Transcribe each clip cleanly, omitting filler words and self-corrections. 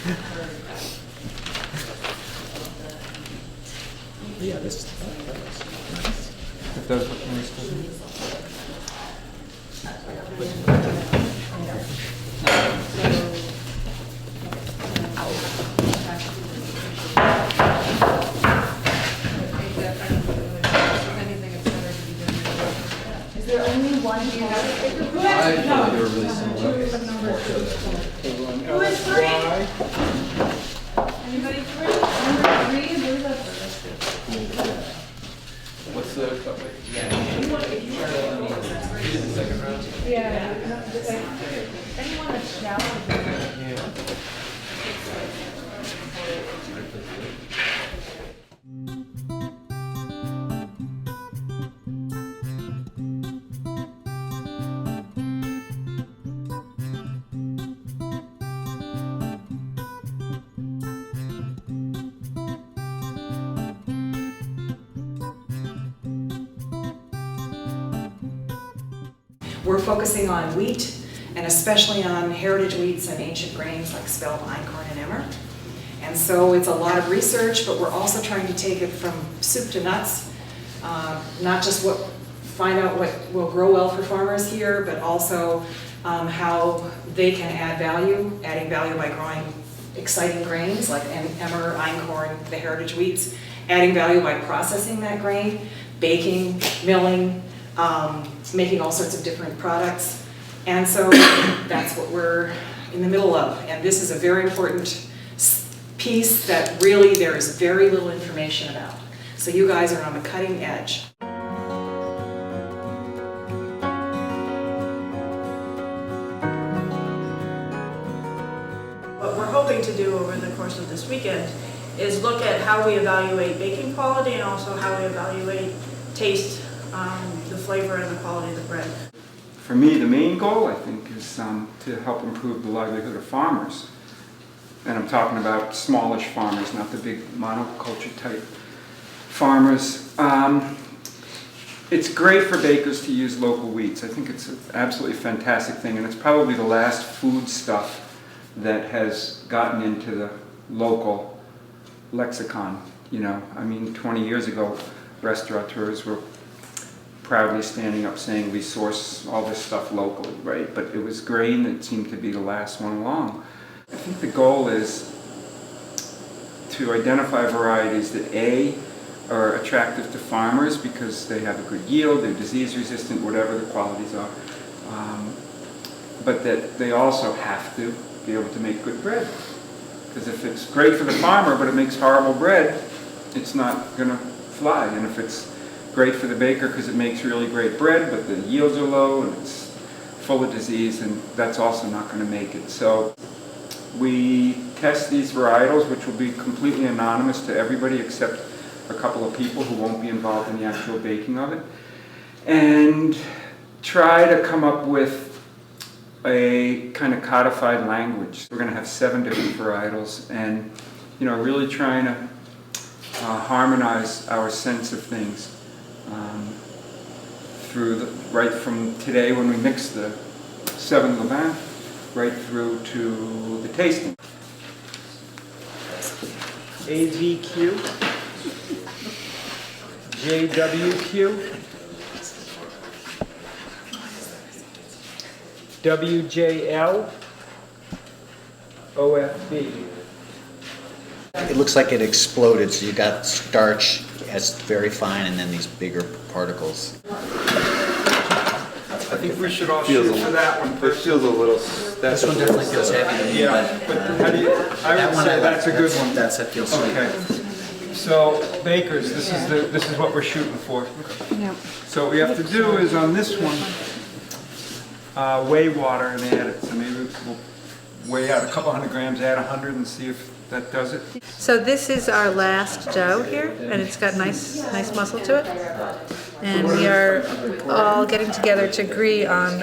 Yeah, this nice. It does look nice, doesn't it? Is there only one here? I feel like they were really similar. Who is three? Anybody three? Number three, who's that? What's the cup like? Yeah. Second round? Yeah. Anyone that's shallow? Yeah. We're focusing on wheat, and especially on heritage wheats and ancient grains like spelt, einkorn, and emmer. And so it's a lot of research, but we're also trying to take it from soup to nuts, not just find out what will grow well for farmers here, but also how they can add value, adding value by growing exciting grains like emmer, einkorn, the heritage wheats, adding value by processing that grain, baking, milling, making all sorts of different products. And so that's what we're in the middle of. And this is a very important piece that really there is very little information about. So you guys are on the cutting edge. What we're hoping to do over the course of this weekend is look at how we evaluate baking quality and also how we evaluate taste, the flavor and the quality of the bread. For me, the main goal, I think, is to help improve the livelihood of farmers. And I'm talking about smallish farmers, not the big monoculture type farmers. It's great for bakers to use local wheats. I think it's an absolutely fantastic thing, and it's probably the last food stuff that has gotten into the local lexicon. You know, I mean, 20 years ago, restaurateurs were proudly standing up saying we source all this stuff locally, right? But it was grain that seemed to be the last one along. I think the goal is to identify varieties that A, are attractive to farmers because they have a good yield, they're disease resistant, whatever the qualities are, but that they also have to be able to make good bread. Because if it's great for the farmer but it makes horrible bread, it's not going to fly. And if it's great for the baker because it makes really great bread but the yields are low and it's full of disease, and that's also not going to make it. So we test these varietals, which will be completely anonymous to everybody except a couple of people who won't be involved in the actual baking of it, and try to come up with a kind of codified language. We're going to have 7 different varietals, and really trying to harmonize our sense of things through right from today when we mix the 7 Levant right through to the tasting. AVQ, JWQ, WJL, OFB. It looks like it exploded, so you got starch as very fine and then these bigger particles. I think we should all shoot for that one. It feels a little. This one definitely feels heavy to me, Yeah, but how do you, I would say that's a good one. That feels sweet. Okay. So bakers, this is what we're shooting for. Yep. So what we have to do is on this one, weigh water and add it. So maybe we'll weigh out a couple hundred grams, add 100 and see if that does it. So this is our last dough here, and it's got nice muscle to it. And we are all getting together to agree on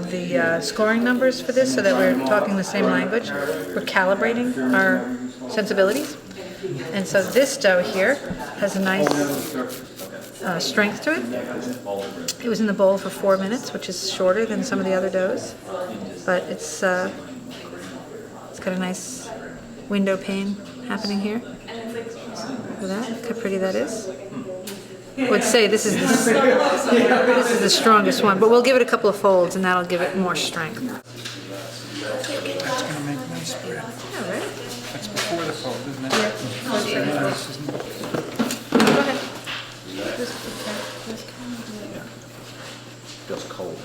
the scoring numbers for this so that we're talking the same language. We're calibrating our sensibilities. And so this dough here has a nice strength to it. It was in the bowl for 4 minutes, which is shorter than some of the other doughs. But it's got a nice window pane happening here. Look at that, how pretty that is. I would say this is the strongest one, but we'll give it a couple of folds and that'll give it more strength. That's gonna make a nice spread. Yeah, right? That's before the fold, isn't it? Yeah. Nice, isn't it? Go ahead. Feels cold.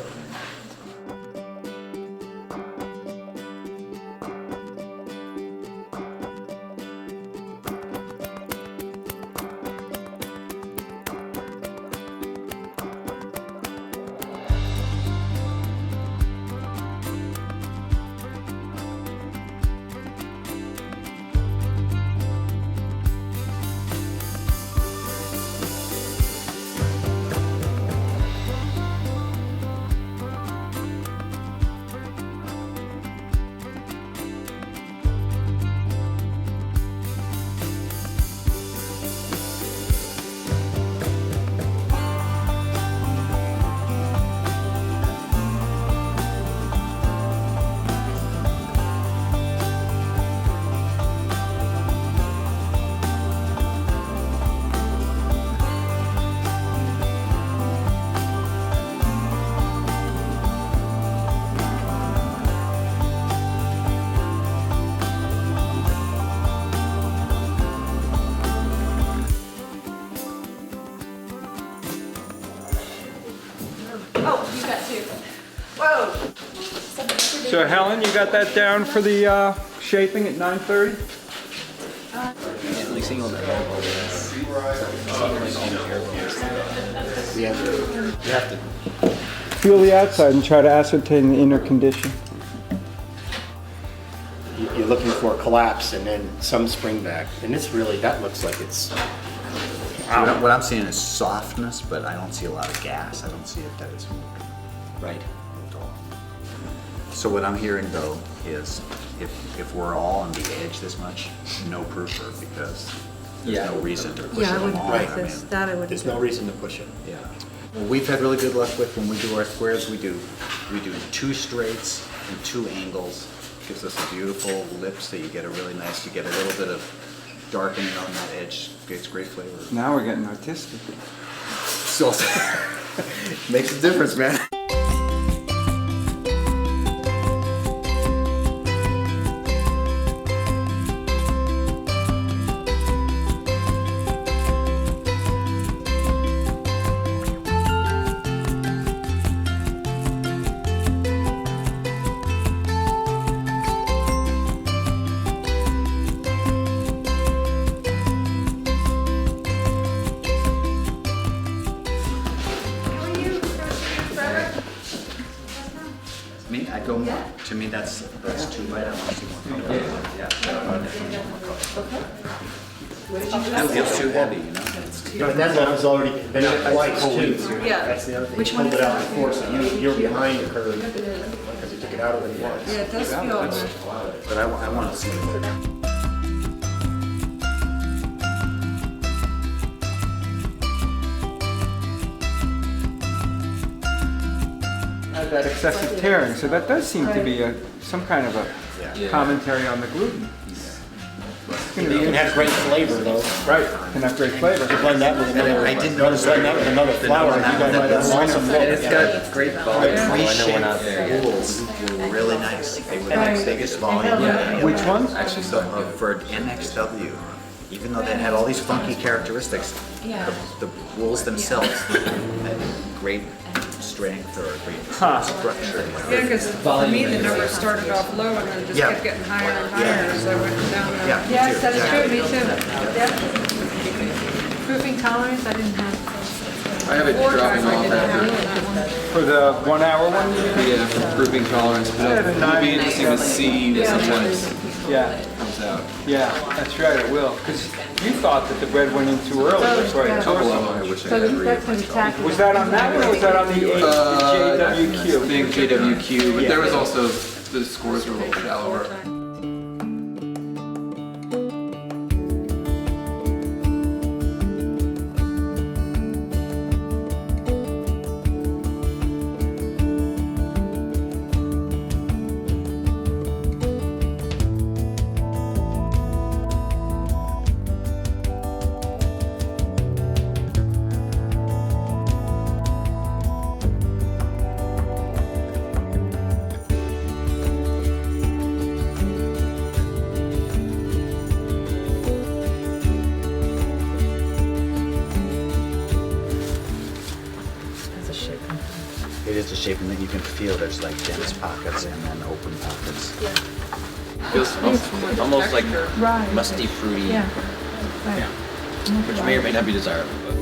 Oh, you got two. Whoa. So Helen, you got that down for the shaping at 9:30? Like seeing all the hair balls. You have to. Feel the outside and try to ascertain the inner condition. You're looking for a collapse and then some spring back, and this really, that looks like it's, What I'm seeing is softness, but I don't see a lot of gas. I don't see it that it's right. at all. So what I'm hearing though is if we're all on the edge this much, no proofer because there's no reason to push Yeah, I it wouldn't along. like I this, mean, that I wouldn't There's do. no reason to push it. yeah. Well, we've had really good luck with when we do our squares. We do 2 straights and 2 angles. Gives us a beautiful lips that you get a really nice. You get a little bit of darkening on that edge. Gets great flavor. Now we're getting artistic. So makes a difference, man. Me, I go more. To me, that's too light. I want to see more color. Yeah. It feels too heavy, you know. No, that metal's already been out twice too. Yeah. That's the other thing. Which You one pulled is it out that? before, so you're behind the curve, because you took it out already once. Yeah, it does feel. But I want to see it. Had that excessive tearing, so that does seem to be some kind of a commentary on the gluten. It's gonna You be can have great flavor though. right. Can have great flavor. Blend that with another. I did notice blend that with another flower. You guys might have lost some look. It's got great volume. Pre-shaped pools were really nice. They were the biggest volume. Which ones? Actually, so for NXW, even though they had all these funky characteristics, the wools themselves had great strength or great structure. Yeah, because for me, the numbers started off low and then just Yeah. kept getting higher and higher, so I went down. Yeah, me Yes, too. that is true, Exactly. me too. Yep. Proofing tolerance, I didn't have. I have it Four dropping times I off didn't have after. that one. For the 1 hour one? Yeah, grouping tolerance, but it'll be interesting to see what sometimes Yeah, comes out. yeah, that's right, it will. Because you thought that the bread went in too early, that's why it tore Couple so of them I much. wish I So had that's gonna be tacky. Was that on that one or was that on the I JWQ? think JWQ, but there was also, the scores were a little shallower. shape, and then you can feel there's like dense pockets and then open pockets. Feels almost like musty, fruity, Yeah. Right. which may or may not be desirable. But